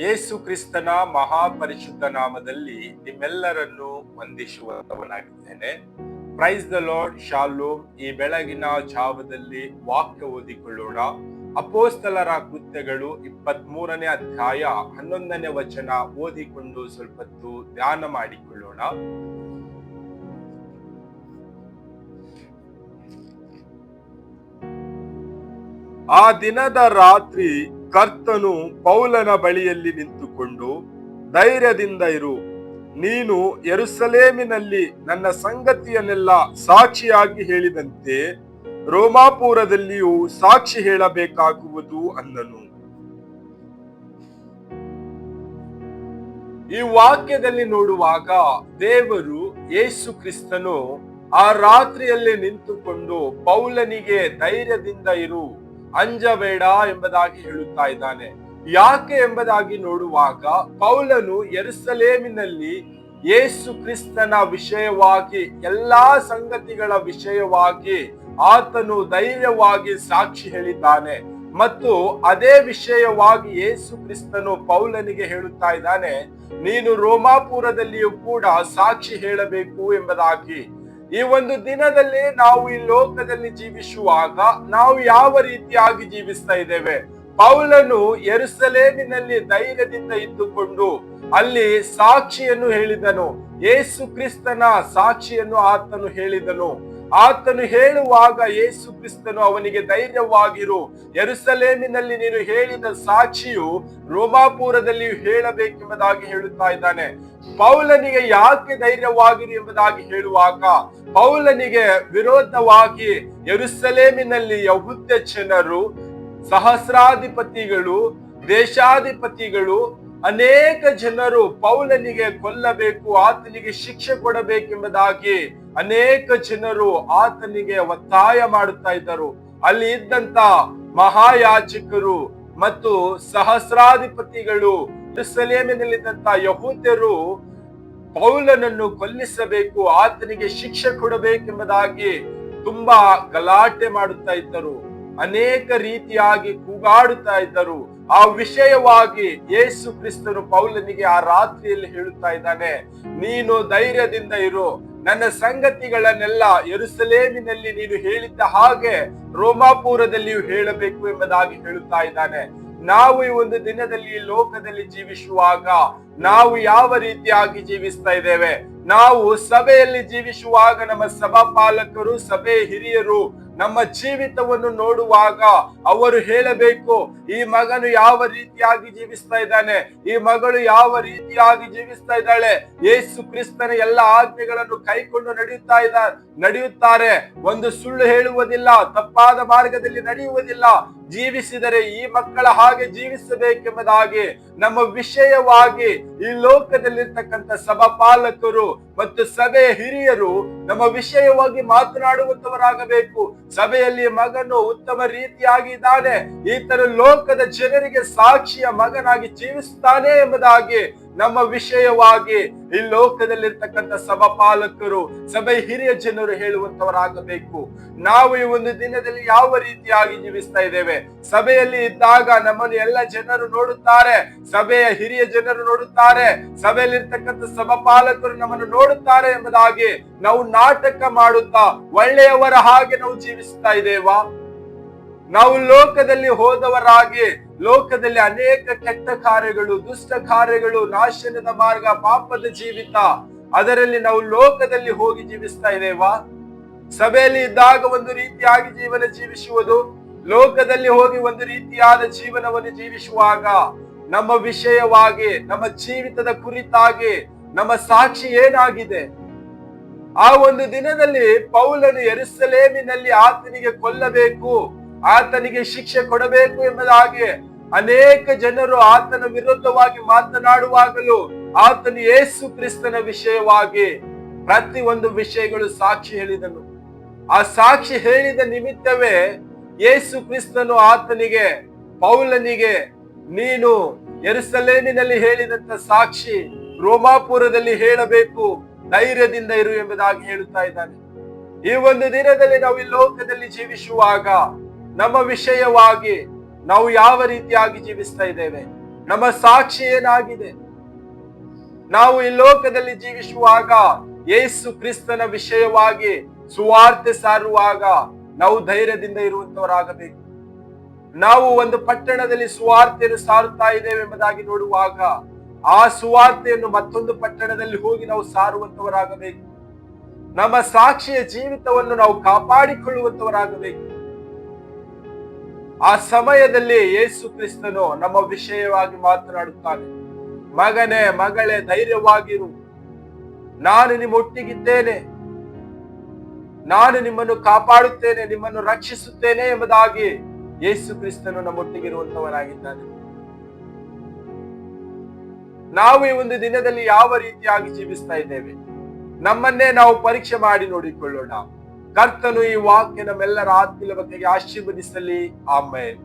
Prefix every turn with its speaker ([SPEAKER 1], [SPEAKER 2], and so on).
[SPEAKER 1] ಯೇಸು ಕ್ರಿಸ್ತನ ಮಹಾಪರಿಶುದ್ಧ ನಾಮದಲ್ಲಿ ನಿಮ್ಮೆಲ್ಲರನ್ನು ವಂದಿಸುವವನಾಗಿದ್ದೇನೆ. ಪ್ರೈಸ್ ದ ಲಾರ್ಡ್, ಶಾಲೋಮ್. ಈ ಬೆಳಗಿನ ಜಾವದಲ್ಲಿ ವಾಕ್ಯ ಓದಿಕೊಳ್ಳೋಣ. ಅಪೋಸ್ತಲರ ಕೃತ್ಯಗಳು 23ನೇ ಅಧ್ಯಾಯ 11ನೇ ವಚನ ಓದಿಕೊಂಡು ಸ್ವಲ್ಪ ಧ್ಯಾನ ಮಾಡಿಕೊಳ್ಳೋಣ. ಆ ದಿನದ ರಾತ್ರಿ ಕರ್ತನು ಪೌಲನ ಬಳಿಯಲ್ಲಿ ನಿಂತುಕೊಂಡು, ಧೈರ್ಯದಿಂದ ಇರು, ನೀನು ಯೆರೂಸಲೇಮಿನಲ್ಲಿ ನನ್ನ ಸಂಗತಿಯನ್ನೆಲ್ಲ ಸಾಕ್ಷಿಯಾಗಿ ಹೇಳಿದಂತೆ ರೋಮಾಪುರದಲ್ಲಿಯೂ ಸಾಕ್ಷಿ ಹೇಳಬೇಕಾಗುವುದು ಅಂದನು. ಈ ವಾಕ್ಯದಲ್ಲಿ ನೋಡುವಾಗ ದೇವರು ಯೇಸು ಕ್ರಿಸ್ತನು ಆ ರಾತ್ರಿಯಲ್ಲಿ ನಿಂತುಕೊಂಡು ಪೌಲನಿಗೆ ಧೈರ್ಯದಿಂದ ಇರು, ಅಂಜಬೇಡ ಎಂಬುದಾಗಿ ಹೇಳುತ್ತಾ ಇದ್ದಾನೆ. ಯಾಕೆ ಎಂಬುದಾಗಿ ನೋಡುವಾಗ ಪೌಲನು ಯೆರೂಸಲೇಮಿನಲ್ಲಿ ಯೇಸು ಕ್ರಿಸ್ತನ ವಿಷಯವಾಗಿ ಎಲ್ಲಾ ಸಂಗತಿಗಳ ವಿಷಯವಾಗಿ ಆತನು ಧೈರ್ಯವಾಗಿ ಸಾಕ್ಷಿ ಹೇಳಿದ್ದಾನೆ. ಮತ್ತು ಅದೇ ವಿಷಯವಾಗಿ ಯೇಸು ಕ್ರಿಸ್ತನು ಪೌಲನಿಗೆ ಹೇಳುತ್ತಾ ಇದ್ದಾನೆ, ನೀನು ರೋಮಾಪುರದಲ್ಲಿಯೂ ಕೂಡ ಸಾಕ್ಷಿ ಹೇಳಬೇಕು ಎಂಬುದಾಗಿ. ಈ ಒಂದು ದಿನದಲ್ಲಿ ನಾವು ಈ ಲೋಕದಲ್ಲಿ ಜೀವಿಸುವಾಗ ನಾವು ಯಾವ ರೀತಿಯಾಗಿ ಜೀವಿಸ್ತಾ ಇದ್ದೇವೆ? ಪೌಲನು ಯೆರೂಸಲೇಮಿನಲ್ಲಿ ಧೈರ್ಯದಿಂದ ಇದ್ದುಕೊಂಡು ಅಲ್ಲಿ ಸಾಕ್ಷಿಯನ್ನು ಹೇಳಿದನು. ಯೇಸು ಕ್ರಿಸ್ತನ ಸಾಕ್ಷಿಯನ್ನು ಆತನು ಹೇಳಿದನು. ಆತನು ಹೇಳುವಾಗ ಯೇಸು ಕ್ರಿಸ್ತನು ಅವನಿಗೆ ಧೈರ್ಯವಾಗಿರು, ಯೆರೂಸಲೇಮಿನಲ್ಲಿ ನೀನು ಹೇಳಿದ ಸಾಕ್ಷಿಯು ರೋಮಾಪುರದಲ್ಲಿಯೂ ಹೇಳಬೇಕೆಂಬುದಾಗಿ ಹೇಳುತ್ತಾ ಇದ್ದಾನೆ. ಪೌಲನಿಗೆ ಯಾಕೆ ಧೈರ್ಯವಾಗಿರು ಎಂಬುದಾಗಿ ಹೇಳುವಾಗ, ಪೌಲನಿಗೆ ವಿರೋಧವಾಗಿ ಯೆರೂಸಲೇಮಿನಲ್ಲಿ ಯಹೂದ್ಯ ಜನರು, ಸಹಸ್ರಾಧಿಪತಿಗಳು, ದೇಶಾಧಿಪತಿಗಳು, ಅನೇಕ ಜನರು ಪೌಲನಿಗೆ ಕೊಲ್ಲಬೇಕು, ಆತನಿಗೆ ಶಿಕ್ಷೆ ಕೊಡಬೇಕೆಂಬುದಾಗಿ ಅನೇಕ ಜನರು ಆತನಿಗೆ ಒತ್ತಾಯ ಮಾಡುತ್ತಾ ಇದ್ದರು. ಅಲ್ಲಿ ಇದ್ದಂತ ಮಹಾಯಾಜಕರು ಮತ್ತು ಸಹಸ್ರಾಧಿಪತಿಗಳು, ಯೆರೂಸಲೇಮಿನಲ್ಲಿದ್ದಂತ ಯಹೂದ್ಯರು ಪೌಲನನ್ನು ಕೊಲ್ಲಿಸಬೇಕು, ಆತನಿಗೆ ಶಿಕ್ಷೆ ಕೊಡಬೇಕೆಂಬುದಾಗಿ ತುಂಬಾ ಗಲಾಟೆ ಮಾಡುತ್ತಾ ಇದ್ದರು. ಅನೇಕ ರೀತಿಯಾಗಿ ಕೂಗಾಡುತ್ತಾ ಇದ್ದರು. ಆ ವಿಷಯವಾಗಿ ಯೇಸು ಕ್ರಿಸ್ತನು ಪೌಲನಿಗೆ ಆ ರಾತ್ರಿಯಲ್ಲಿ ಹೇಳುತ್ತಾ ಇದ್ದಾನೆ, ನೀನು ಧೈರ್ಯದಿಂದ ಇರು, ನನ್ನ ಸಂಗತಿಗಳನ್ನೆಲ್ಲ ಯೆರೂಸಲೇಮಿನಲ್ಲಿ ನೀನು ಹೇಳಿದ್ದ ಹಾಗೆ ರೋಮಾಪುರದಲ್ಲಿಯೂ ಹೇಳಬೇಕು ಎಂಬುದಾಗಿ ಹೇಳುತ್ತಾ ಇದ್ದಾನೆ. ನಾವು ಈ ಒಂದು ದಿನದಲ್ಲಿ ಲೋಕದಲ್ಲಿ ಜೀವಿಸುವಾಗ ನಾವು ಯಾವ ರೀತಿಯಾಗಿ ಜೀವಿಸ್ತಾ ಇದ್ದೇವೆ? ನಾವು ಸಭೆಯಲ್ಲಿ ಜೀವಿಸುವಾಗ ನಮ್ಮ ಸಭಾ ಪಾಲಕರು, ಸಭೆ ಹಿರಿಯರು ನಮ್ಮ ಜೀವಿತವನ್ನು ನೋಡುವಾಗ ಅವರು ಹೇಳಬೇಕು, ಈ ಮಗನು ಯಾವ ರೀತಿಯಾಗಿ ಜೀವಿಸ್ತಾ ಇದ್ದಾನೆ, ಈ ಮಗಳು ಯಾವ ರೀತಿಯಾಗಿ ಜೀವಿಸ್ತಾ ಇದ್ದಾಳೆ, ಯೇಸು ಕ್ರಿಸ್ತನ ಎಲ್ಲ ಆಜ್ಞೆಗಳನ್ನು ಕೈಕೊಂಡು ನಡೆಯುತ್ತಾರೆ, ಒಂದು ಸುಳ್ಳು ಹೇಳುವುದಿಲ್ಲ, ತಪ್ಪಾದ ಮಾರ್ಗದಲ್ಲಿ ನಡೆಯುವುದಿಲ್ಲ, ಜೀವಿಸಿದರೆ ಈ ಮಕ್ಕಳ ಹಾಗೆ ಜೀವಿಸಬೇಕೆಂಬುದಾಗಿ ನಮ್ಮ ವಿಷಯವಾಗಿ ಈ ಲೋಕದಲ್ಲಿರ್ತಕ್ಕಂಥ ಸಭಾಪಾಲಕರು ಮತ್ತು ಸಭೆಯ ಹಿರಿಯರು ನಮ್ಮ ವಿಷಯವಾಗಿ ಮಾತನಾಡುವಂತವರಾಗಬೇಕು. ಸಭೆಯಲ್ಲಿ ಮಗನು ಉತ್ತಮ ರೀತಿಯಾಗಿ ಇದ್ದಾನೆ, ಈತನ ಲೋಕದ ಜನರಿಗೆ ಸಾಕ್ಷಿಯ ಮಗನಾಗಿ ಜೀವಿಸುತ್ತಾನೆ ಎಂಬುದಾಗಿ ನಮ್ಮ ವಿಷಯವಾಗಿ ಈ ಲೋಕದಲ್ಲಿರ್ತಕ್ಕಂಥ ಸಭಾಪಾಲಕರು, ಸಭೆ ಹಿರಿಯ ಜನರು ಹೇಳುವಂತವರಾಗಬೇಕು. ನಾವು ಈ ಒಂದು ದಿನದಲ್ಲಿ ಯಾವ ರೀತಿಯಾಗಿ ಜೀವಿಸ್ತಾ ಇದ್ದೇವೆ? ಸಭೆಯಲ್ಲಿ ಇದ್ದಾಗ ನಮ್ಮನ್ನು ಎಲ್ಲ ಜನರು ನೋಡುತ್ತಾರೆ, ಸಭೆಯ ಹಿರಿಯ ಜನರು ನೋಡುತ್ತಾರೆ, ಸಭೆಯಲ್ಲಿರ್ತಕ್ಕಂಥ ಸಭಾಪಾಲಕರು ನಮ್ಮನ್ನು ನೋಡುತ್ತಾರೆ ಎಂಬುದಾಗಿ ನಾವು ನಾಟಕ ಮಾಡುತ್ತಾ ಒಳ್ಳೆಯವರ ಹಾಗೆ ನಾವು ಜೀವಿಸ್ತಾ ಇದ್ದೇವಾ? ನಾವು ಲೋಕದಲ್ಲಿ ಹೋದವರಾಗಿ ಲೋಕದಲ್ಲಿ ಅನೇಕ ಕೆಟ್ಟ ಕಾರ್ಯಗಳು, ದುಷ್ಟ ಕಾರ್ಯಗಳು, ನಾಶನದ ಮಾರ್ಗ, ಪಾಪದ ಜೀವಿತ, ಅದರಲ್ಲಿ ನಾವು ಲೋಕದಲ್ಲಿ ಹೋಗಿ ಜೀವಿಸ್ತಾ ಇದ್ದೇವಾ? ಸಭೆಯಲ್ಲಿ ಇದ್ದಾಗ ಒಂದು ರೀತಿಯಾಗಿ ಜೀವನ ಜೀವಿಸುವುದು, ಲೋಕದಲ್ಲಿ ಹೋಗಿ ಒಂದು ರೀತಿಯಾದ ಜೀವನವನ್ನು ಜೀವಿಸುವಾಗ ನಮ್ಮ ವಿಷಯವಾಗಿ, ನಮ್ಮ ಜೀವಿತದ ಕುರಿತಾಗಿ ನಮ್ಮ ಸಾಕ್ಷಿ ಏನಾಗಿದೆ? ಆ ಒಂದು ದಿನದಲ್ಲಿ ಪೌಲನು ಯೆರೂಸಲೇಮಿನಲ್ಲಿ ಆತನಿಗೆ ಕೊಲ್ಲಬೇಕು, ಆತನಿಗೆ ಶಿಕ್ಷೆ ಕೊಡಬೇಕು ಎಂಬುದಾಗಿ ಅನೇಕ ಜನರು ಆತನ ವಿರುದ್ಧವಾಗಿ ಮಾತನಾಡುವಾಗಲೂ ಆತನು ಯೇಸು ಕ್ರಿಸ್ತನ ವಿಷಯವಾಗಿ ಪ್ರತಿ ಒಂದು ವಿಷಯಗಳು ಸಾಕ್ಷಿ ಹೇಳಿದನು. ಆ ಸಾಕ್ಷಿ ಹೇಳಿದ ನಿಮಿತ್ತವೇ ಯೇಸು ಕ್ರಿಸ್ತನು ಆತನಿಗೆ, ಪೌಲನಿಗೆ, ನೀನು ಯೆರೂಸಲೇಮಿನಲ್ಲಿ ಹೇಳಿದಂತ ಸಾಕ್ಷಿ ರೋಮಾಪುರದಲ್ಲಿ ಹೇಳಬೇಕು, ಧೈರ್ಯದಿಂದ ಇರು ಎಂಬುದಾಗಿ ಹೇಳುತ್ತಾ ಇದ್ದಾನೆ. ಈ ಒಂದು ದಿನದಲ್ಲಿ ನಾವು ಈ ಲೋಕದಲ್ಲಿ ಜೀವಿಸುವಾಗ ನಮ್ಮ ವಿಷಯವಾಗಿ ನಾವು ಯಾವ ರೀತಿಯಾಗಿ ಜೀವಿಸ್ತಾ ಇದ್ದೇವೆ? ನಮ್ಮ ಸಾಕ್ಷಿ ಏನಾಗಿದೆ? ನಾವು ಈ ಲೋಕದಲ್ಲಿ ಜೀವಿಸುವಾಗ ಯೇಸು ಕ್ರಿಸ್ತನ ವಿಷಯವಾಗಿ ಸುವಾರ್ತೆ ಸಾರುವಾಗ ನಾವು ಧೈರ್ಯದಿಂದ ಇರುವಂತವರಾಗಬೇಕು. ನಾವು ಒಂದು ಪಟ್ಟಣದಲ್ಲಿ ಸುವಾರ್ತೆಯನ್ನು ಸಾರುತ್ತಾ ಇದ್ದೇವೆ ಎಂಬುದಾಗಿ ನೋಡುವಾಗ ಆ ಸುವಾರ್ತೆಯನ್ನು ಮತ್ತೊಂದು ಪಟ್ಟಣದಲ್ಲಿ ಹೋಗಿ ನಾವು ಸಾರುವಂತವರಾಗಬೇಕು. ನಮ್ಮ ಸಾಕ್ಷಿಯ ಜೀವಿತವನ್ನು ನಾವು ಕಾಪಾಡಿಕೊಳ್ಳುವಂತವರಾಗಬೇಕು. ಆ ಸಮಯದಲ್ಲಿ ಯೇಸು ಕ್ರಿಸ್ತನು ನಮ್ಮ ವಿಷಯವಾಗಿ ಮಾತನಾಡುತ್ತಾನೆ. ಮಗನೇ, ಮಗಳೇ, ಧೈರ್ಯವಾಗಿರು, ನಾನು ನಿಮ್ಮ ಒಟ್ಟಿಗಿದ್ದೇನೆ, ನಾನು ನಿಮ್ಮನ್ನು ಕಾಪಾಡುತ್ತೇನೆ, ನಿಮ್ಮನ್ನು ರಕ್ಷಿಸುತ್ತೇನೆ ಎಂಬುದಾಗಿ ಯೇಸು ಕ್ರಿಸ್ತನು ನಮ್ಮೊಟ್ಟಿಗಿರುವಂತವನಾಗಿದ್ದಾನೆ. ನಾವು ಈ ಒಂದು ದಿನದಲ್ಲಿ ಯಾವ ರೀತಿಯಾಗಿ ಜೀವಿಸ್ತಾ ಇದ್ದೇವೆ? ನಮ್ಮನ್ನೇ ನಾವು ಪರೀಕ್ಷೆ ಮಾಡಿ ನೋಡಿಕೊಳ್ಳೋಣ. ಕರ್ತನು ಈ ವಾಕ್ಯ ನಮ್ಮೆಲ್ಲರ ಆತ್ಮೀಯ ಬಗೆಗೆ ಆಶೀರ್ವದಿಸಲಿ. ಆಮೆನ್.